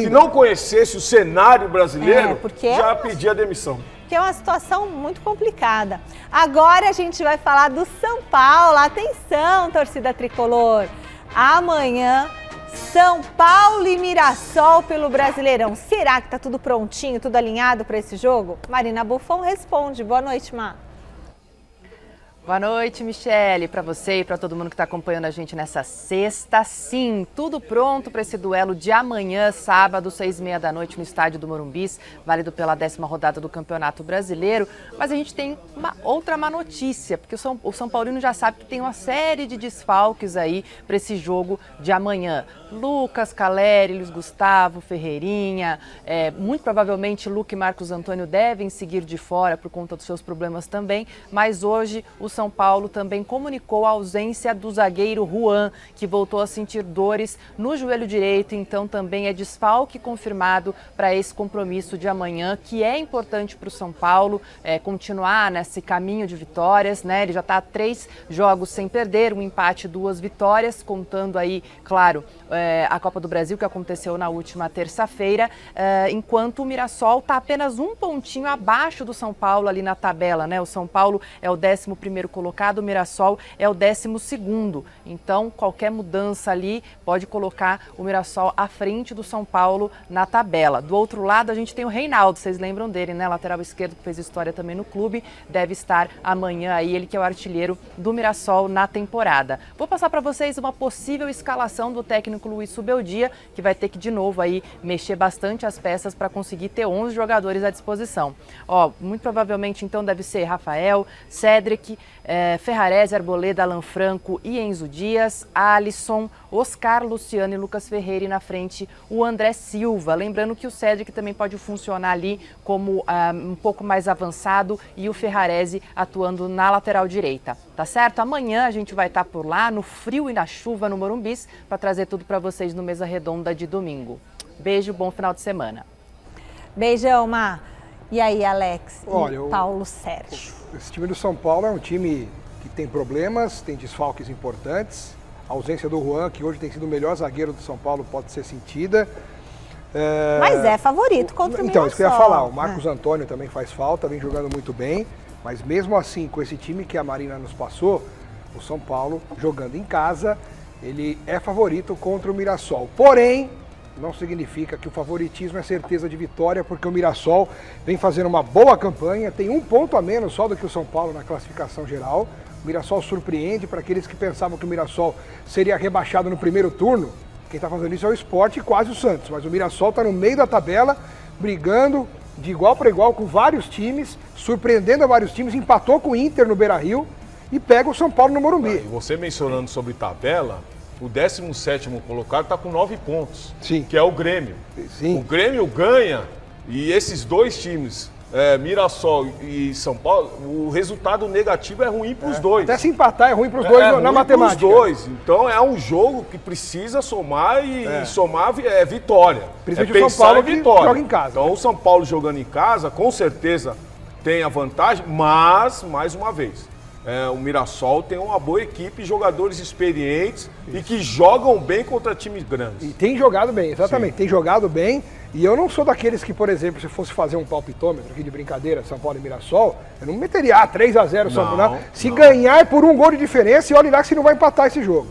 que não conhecesse o cenário brasileiro, já pedia demissão. Que é uma situação muito complicada. Agora a gente vai falar do São Paulo. Atenção, torcida tricolor. Amanhã, São Paulo e Mirassol pelo Brasileirão. Será que tá tudo prontinho, tudo alinhado para esse jogo? Marina Buffon responde. Boa noite, Má. Boa noite, Michele, para você e para todo mundo que está acompanhando a gente nessa sexta. Sim, tudo pronto para esse duelo de amanhã, sábado, 6h30 da noite, no estádio do Morumbis, válido pela 10ª rodada do Campeonato Brasileiro. Mas a gente tem uma outra má notícia, porque o São Paulino já sabe que tem uma série de desfalques aí para esse jogo de amanhã. Lucas, Caleri, Luiz Gustavo, Ferreirinha, muito provavelmente Luque e Marcos Antônio devem seguir de fora por conta dos seus problemas também, mas hoje o São Paulo também comunicou a ausência do zagueiro Juan, que voltou a sentir dores no joelho direito, então também é desfalque confirmado para esse compromisso de amanhã, que é importante para o São Paulo continuar nesse caminho de vitórias, né? Ele já está a 3 jogos sem perder, um empate, 2 vitórias, contando aí, claro, a Copa do Brasil, que aconteceu na última terça-feira, enquanto o Mirassol está apenas um pontinho abaixo do São Paulo ali na tabela, né? O São Paulo é o 11º colocado, o Mirassol é o 12º. Então, qualquer mudança ali pode colocar o Mirassol à frente do São Paulo na tabela. Do outro lado, a gente tem o Reinaldo, vocês lembram dele, né? Lateral esquerdo, que fez história também no clube, deve estar amanhã aí, ele que é o artilheiro do Mirassol na temporada. Vou passar para vocês uma possível escalação do técnico Luiz Subeldia, que vai ter que de novo aí mexer bastante as peças para conseguir ter 11 jogadores à disposição. Muito provavelmente então deve ser Rafael, Cédric, Ferrarese, Arboleda, Alan Franco e Enzo Dias, Alisson, Oscar, Luciano e Lucas Ferreira, e na frente o André Silva. Lembrando que o Cédric também pode funcionar ali como um pouco mais avançado e o Ferrarese atuando na lateral direita. Tá certo? Amanhã a gente vai estar por lá, no frio e na chuva no Morumbis, para trazer tudo para vocês no Mesa Redonda de domingo. Beijo, bom final de semana. Beijão, Má. E aí, Alex e Paulo Sérgio? Esse time do São Paulo é um time que tem problemas, tem desfalques importantes. A ausência do Juan, que hoje tem sido o melhor zagueiro do São Paulo, pode ser sentida. Mas é favorito contra o Mirassol. Então, isso que eu ia falar. O Marcos Antônio também faz falta, vem jogando muito bem. Mas mesmo assim, com esse time que a Marina nos passou, o São Paulo, jogando em casa, ele é favorito contra o Mirassol. Porém, não significa que o favoritismo é certeza de vitória, porque o Mirassol vem fazendo uma boa campanha, tem um ponto a menos só do que o São Paulo na classificação geral. O Mirassol surpreende para aqueles que pensavam que o Mirassol seria rebaixado no primeiro turno. Quem está fazendo isso é o Sport e quase o Santos, mas o Mirassol está no meio da tabela, brigando de igual para igual com vários times, surpreendendo a vários times, empatou com o Inter no Beira-Rio e pega o São Paulo no Morumbi. E você mencionando sobre tabela, o 17º colocado está com 9 pontos, Sim. que é o Grêmio. Sim. O Grêmio ganha e esses dois times, Mirassol e São Paulo, o resultado negativo é ruim para os dois. Até se empatar é ruim para os dois na matemática. Para os dois. Então é um jogo que precisa somar e somar é vitória. Principalmente o São Paulo que joga em casa. Então o São Paulo jogando em casa, com certeza tem a vantagem, mas, mais uma vez, o Mirassol tem uma boa equipe, jogadores experientes e que jogam bem contra times grandes. E tem jogado bem, exatamente. Sim. Tem jogado bem. E eu não sou daqueles que, por exemplo, se fosse fazer um palpitômetro aqui de brincadeira, São Paulo e Mirassol, eu não meteria 3-0 São Paulo. Se ganhar por um gol de diferença, e olhe lá que você não vai empatar esse jogo.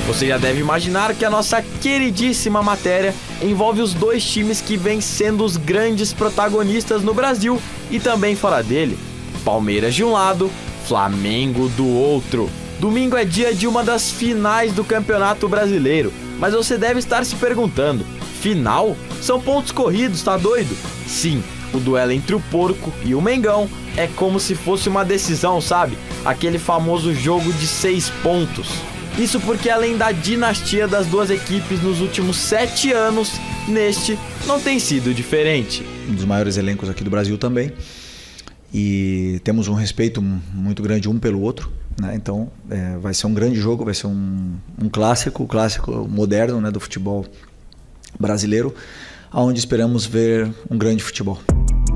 Você já deve imaginar que a nossa queridíssima matéria envolve os dois times que vêm sendo os grandes protagonistas no Brasil e também fora dele. Palmeiras de um lado, Flamengo do outro. Domingo é dia de uma das finais do Campeonato Brasileiro, mas você deve estar se perguntando, final? São pontos corridos, tá doido? Sim, o duelo entre o Porco e o Mengão é como se fosse uma decisão, sabe? Aquele famoso jogo de 6 pontos. Isso porque além da dinastia das duas equipes nos últimos 7 anos, neste não tem sido diferente. Um dos maiores elencos aqui do Brasil também. E temos um respeito muito grande um pelo outro, né? Então vai ser um grande jogo, vai ser um clássico moderno, né, do futebol brasileiro, onde esperamos ver um grande futebol.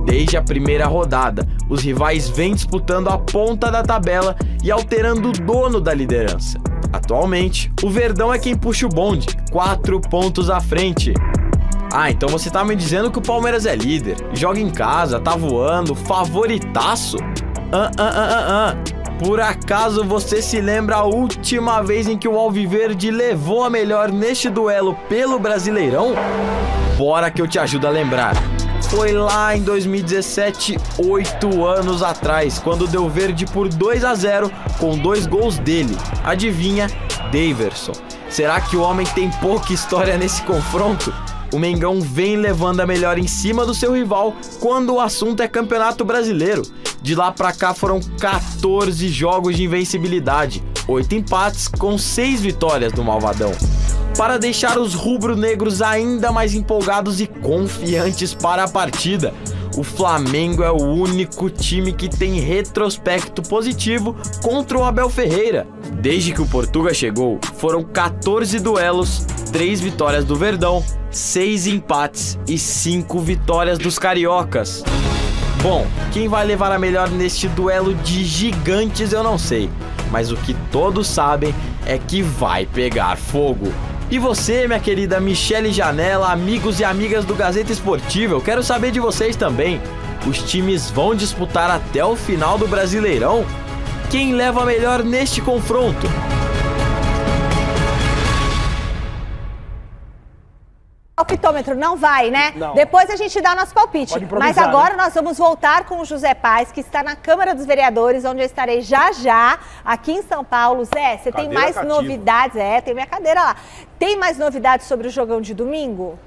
Desde a primeira rodada, os rivais vêm disputando a ponta da tabela e alterando o dono da liderança. Atualmente, o Verdão é quem puxa o bonde, 4 pontos à frente. Ah, então você tá me dizendo que o Palmeiras é líder, joga em casa, tá voando, favoritaço? Por acaso você se lembra a última vez em que o Alviverde levou a melhor neste duelo pelo Brasileirão? Bora que eu te ajudo a lembrar. Foi lá em 2017, 8 anos atrás, quando deu verde por 2-0 com 2 gols dele. Adivinha? Daverson. Será que o homem tem pouca história nesse confronto? O Mengão vem levando a melhor em cima do seu rival quando o assunto é Campeonato Brasileiro. De lá pra cá foram 14 jogos de invencibilidade, 8 empates com 6 vitórias do Malvadão. Para deixar os rubro-negros ainda mais empolgados e confiantes para a partida, o Flamengo é o único time que tem retrospecto positivo contra o Abel Ferreira. Desde que o Portuga chegou, foram 14 duelos, 3 vitórias do Verdão, 6 empates e 5 vitórias dos cariocas. Bom, quem vai levar a melhor neste duelo de gigantes eu não sei, mas o que todos sabem é que vai pegar fogo. E você, minha querida Michele Janela, amigos e amigas do Gazeta Esportiva, eu quero saber de vocês também. Os times vão disputar até o final do Brasileirão? Quem leva a melhor neste confronto? Palpitômetro não vai, né? Não. Depois a gente dá nosso palpite. Pode improvisar, mas agora né? nós vamos voltar com o José Paes, que está na Câmara dos Vereadores, onde eu estarei já aqui em São Paulo. Zé, você tem mais cativa. novidades? Tem minha cadeira lá. Tem mais novidades sobre o jogão de domingo?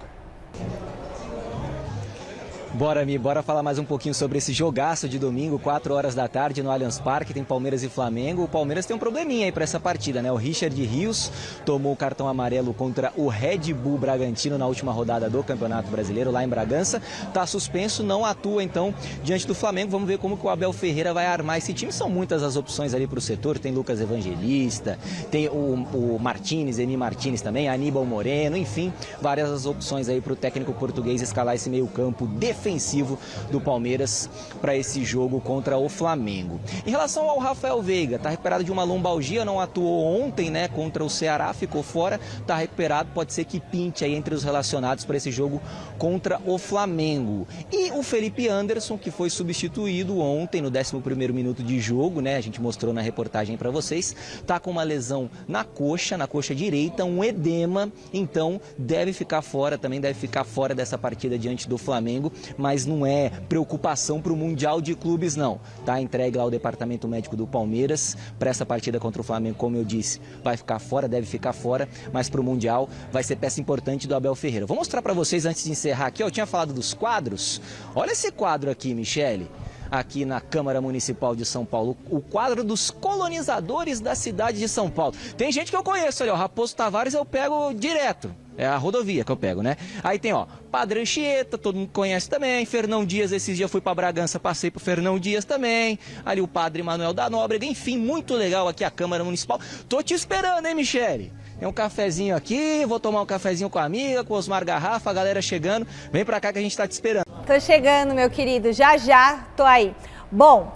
Bora falar mais um pouquinho sobre esse jogaço de domingo, 4 horas da tarde no Allianz Parque, tem Palmeiras e Flamengo. O Palmeiras tem um probleminha aí pra essa partida, né? O Richard Rios tomou o cartão amarelo contra o Red Bull Bragantino na última rodada do Campeonato Brasileiro, lá em Bragança. Tá suspenso, não atua então diante do Flamengo. Vamos ver como que o Abel Ferreira vai armar esse time. São muitas as opções ali pro setor, tem Lucas Evangelista, tem o Martínez, Eni Martínez também, Aníbal Moreno, enfim, várias as opções aí pro técnico português escalar esse meio campo defensivo do Palmeiras para esse jogo contra o Flamengo. Em relação ao Rafael Veiga, tá recuperado de uma lombalgia, não atuou ontem, né, contra o Ceará, ficou fora, tá recuperado, pode ser que pinte aí entre os relacionados para esse jogo contra o Flamengo. E o Felipe Anderson, que foi substituído ontem no 11º minuto de jogo, né, a gente mostrou na reportagem para vocês, tá com uma lesão na coxa direita, um edema, então deve ficar fora, também deve ficar fora dessa partida diante do Flamengo, mas não é preocupação para o Mundial de Clubes, não. Tá entregue lá o departamento médico do Palmeiras para essa partida contra o Flamengo, como eu disse, vai ficar fora, deve ficar fora, mas para o Mundial vai ser peça importante do Abel Ferreira. Vou mostrar para vocês antes de encerrar aqui, eu tinha falado dos quadros. Olha esse quadro aqui, Michele. aqui na Câmara Municipal de São Paulo, o quadro dos colonizadores da cidade de São Paulo. Tem gente que eu conheço ali, ó, Raposo Tavares eu pego direto. É a rodovia que eu pego, né? Aí tem, ó, Padre Anchieta, todo mundo conhece também. Fernão Dias, esses dias eu fui pra Bragança, passei pro Fernão Dias também. Ali o Padre Manuel da Nóbrega. Enfim, muito legal aqui a Câmara Municipal. Tô te esperando, hein, Michele? Tem um cafezinho aqui, vou tomar um cafezinho com a amiga, com o Osmar Garrafa, a galera chegando. Vem pra cá que a gente tá te esperando. Tô chegando, meu querido. Já tô aí. Bom,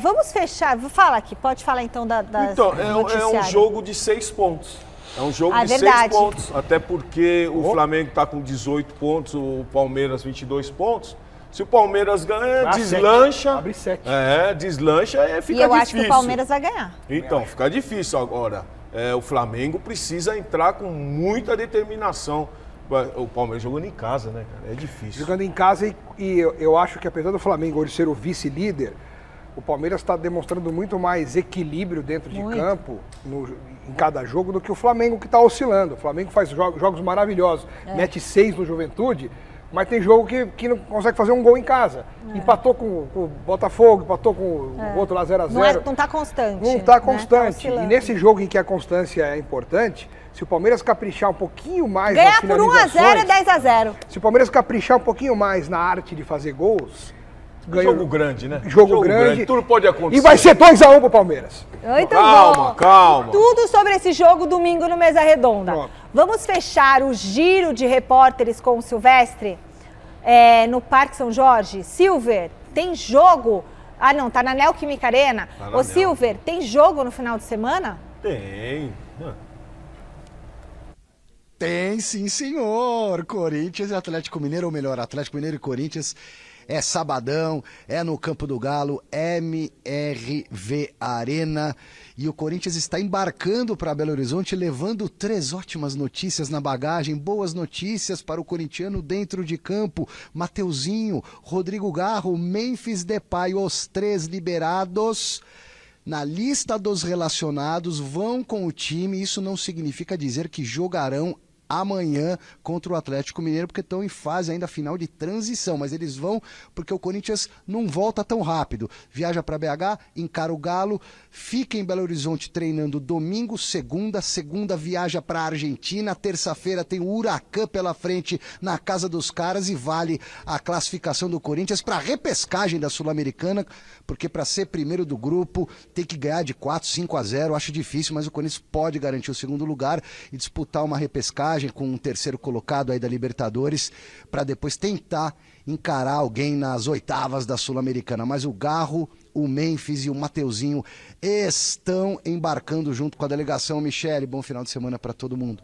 vamos fechar. Fala aqui, pode falar então das Então, é um jogo de 6 pontos. É um jogo de 6 pontos, até porque o Flamengo está com 18 pontos, o Palmeiras 22 pontos. Se o Palmeiras ganha, deslancha. Abre 7. Deslancha e fica difícil. E eu acho que o Palmeiras vai ganhar. Então, fica difícil agora. O Flamengo precisa entrar com muita determinação. O Palmeiras jogando em casa, né, cara? É difícil. Jogando em casa e eu acho que apesar do Flamengo hoje ser o vice-líder, o Palmeiras está demonstrando muito mais equilíbrio dentro de campo em cada jogo do que o Flamengo, que está oscilando. O Flamengo faz jogos maravilhosos, mete 6 no Juventude, mas tem jogo que não consegue fazer um gol em casa. Empatou com o Botafogo, empatou com o outro lá 0x0. Não está constante. Não está constante. Tá e nesse jogo em que a constância é importante, se o Palmeiras caprichar um pouquinho mais nas finalizações... Ganhar por 1x0 é 10x0. Se o Palmeiras caprichar um pouquinho mais na arte de fazer gols... Jogo grande, né? Jogo grande. Tudo pode acontecer. E vai ser 2x1 pro Palmeiras. Então, calma. Tudo sobre esse jogo domingo no Mesa Redonda. Pronto. Vamos fechar o giro de repórteres com o Silvestre no Parque São Jorge. Silver, tem jogo? Ah, não, tá na Neoquímica Arena. Ô, Silver, tem jogo no final de semana? Tem. Tem, sim, senhor. Corinthians e Atlético Mineiro, ou melhor, Atlético Mineiro e Corinthians. É sabadão, é no Campo do Galo, MRV Arena. E o Corinthians está embarcando para Belo Horizonte, levando 3 ótimas notícias na bagagem. Boas notícias para o corintiano dentro de campo. Mateuzinho, Rodrigo Garro, Memphis Depay, os 3 liberados. Na lista dos relacionados, vão com o time. Isso não significa dizer que jogarão amanhã contra o Atlético Mineiro, porque estão em fase ainda final de transição, mas eles vão porque o Corinthians não volta tão rápido. Viaja para BH, encara o Galo, fica em Belo Horizonte treinando domingo, segunda viaja para a Argentina, terça-feira tem o Huracan pela frente na casa dos caras e vale a classificação do Corinthians para a repescagem da Sul-Americana, porque para ser primeiro do grupo tem que ganhar de 4-5-0, acho difícil, mas o Corinthians pode garantir o segundo lugar e disputar uma repescagem com um terceiro colocado aí da Libertadores, para depois tentar encarar alguém nas oitavas da Sul-Americana. Mas o Garro, o Memphis e o Mateuzinho estão embarcando junto com a delegação. Michele, bom final de semana para todo mundo.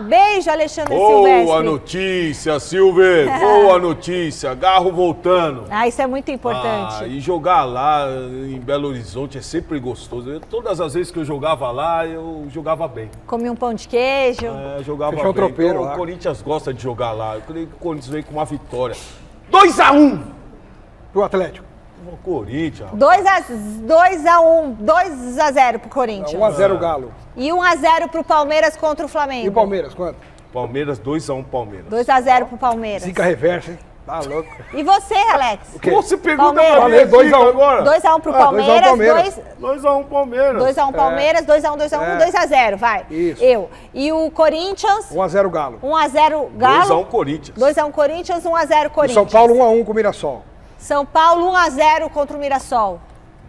Beijo, Alexandre Silvestre. Boa notícia, Silver. Boa notícia. Garro voltando. Isso é muito importante. E jogar lá em Belo Horizonte é sempre gostoso. Todas as vezes que eu jogava lá, eu jogava bem. Comi um pão de queijo. Jogava bem. Tropeiro, então, o Corinthians gosta de jogar lá. Eu creio que o Corinthians veio com uma vitória. 2x1 pro Atlético. O Corinthians. 2x1, 2x0 pro Corinthians. 1x0 Galo. E 1x0 pro Palmeiras contra o Flamengo. E o Palmeiras, quanto? Palmeiras, 2x1 Palmeiras. 2x0 pro Palmeiras. Zica reversa, hein? Tá louco. E você, Alex? O quê? Você pergunta pra mim, 2x1 agora. 2x1 pro Palmeiras. 2x1 Palmeiras. 2x1 Palmeiras, 2x1, 2x0, vai. Isso. E o Corinthians? 1x0 Galo. 1x0 Galo. 2x1 Corinthians. 2x1 Corinthians, 1x0 Corinthians. E São Paulo 1x1 com o Mirassol. São Paulo 1x0 contra o Mirassol.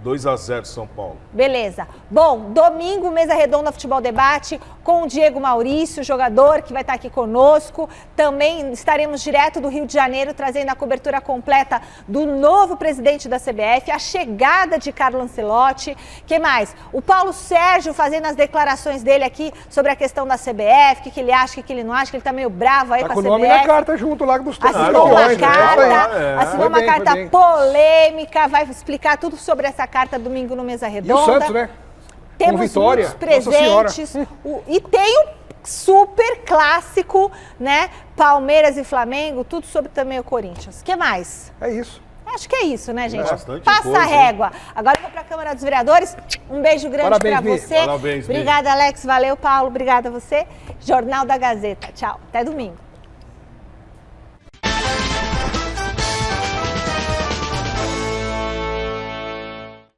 2x0 São Paulo. Beleza. Bom, domingo, Mesa Redonda Futebol Debate com o Diego Maurício, jogador que vai estar aqui conosco. Também estaremos direto do Rio de Janeiro, trazendo a cobertura completa do novo presidente da CBF, a chegada de Carlo Ancelotti. Que mais? O Paulo Sérgio fazendo as declarações dele aqui sobre a questão da CBF, o que ele acha, o que ele não acha, que ele tá meio bravo aí com a CBF. Tá com o nome na carta junto lá dos Assinou uma carta, assinou uma carta polêmica, vai explicar tudo sobre essa carta domingo no Mesa Redonda. E o Santos, né? Temos Vitória, muitos presentes. E tem o super clássico, né? Palmeiras e Flamengo, tudo sobre também o Corinthians. O que mais? É isso. Acho que é isso, né, gente? Bastante Passa coisa, a régua. Agora eu vou para a Câmara dos Vereadores. Um beijo grande para você. Parabéns, Obrigada, Alex. Valeu, Paulo. Obrigada a você. Jornal da Gazeta. Tchau. Até domingo.